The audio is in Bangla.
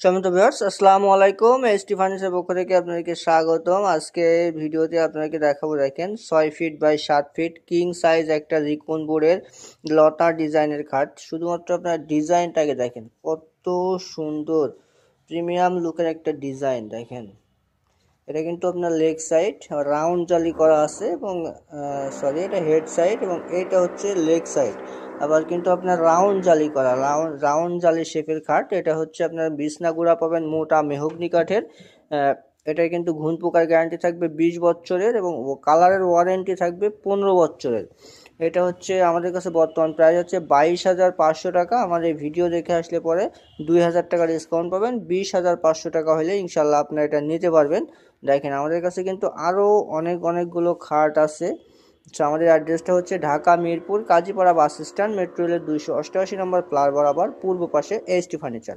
সম্মানিত ভিউয়ার্স, আসসালামু আলাইকুম। এসটি ফার্নিচারের পক্ষ থেকে আপনাদেরকে স্বাগতম। আজকে ভিডিওতে আপনাদেরকে দেখাবো, দেখেন 6 feet by 7 feet king size একটা রিকন বোর্ডের লতা ডিজাইনের খাট। শুধুমাত্র আপনার ডিজাইনটাকে দেখেন, কত সুন্দর প্রিমিয়াম লুকের একটা ডিজাইন। দেখেন, এটা কিন্তু আপনার লেগ সাইড রাউন্ড জালি করা আছে এবং এটা হেড সাইড এবং এটা হচ্ছে লেগ সাইড। আবার কিন্তু আপনার রাউন্ড জালি করা, রাউন্ড জালি শেপের খাট। এটা হচ্ছে আপনার বিছনা গুঁড়া পাবেন মোটা মেহগনি কাঠের। এটা কিন্তু ঘুণ পোকার গ্যারান্টি থাকবে 20 বছরের এবং কালারের ওয়ারেন্টি থাকবে 15 বছরের। এটা হচ্ছে আমাদের কাছে বর্তমান প্রাইস হচ্ছে 22,500 টাকা। আমাদের ভিডিও দেখে আসলে পরে 2,000 টাকা ডিসকাউন্ট পাবেন। 20,500 টাকা হলে ইনশাল্লাহ আপনারা এটা নিতে পারবেন। দেখেন, আমাদের কাছে কিন্তু আরও অনেকগুলো খাট আছে। আমাদের অ্যাড্রেসটা হচ্ছে Dhaka Mirpur Kazipara bus stand, metro রেলের 288 নম্বর প্লার বরাবর পূর্ব পাশে এসটি ফার্নিচার।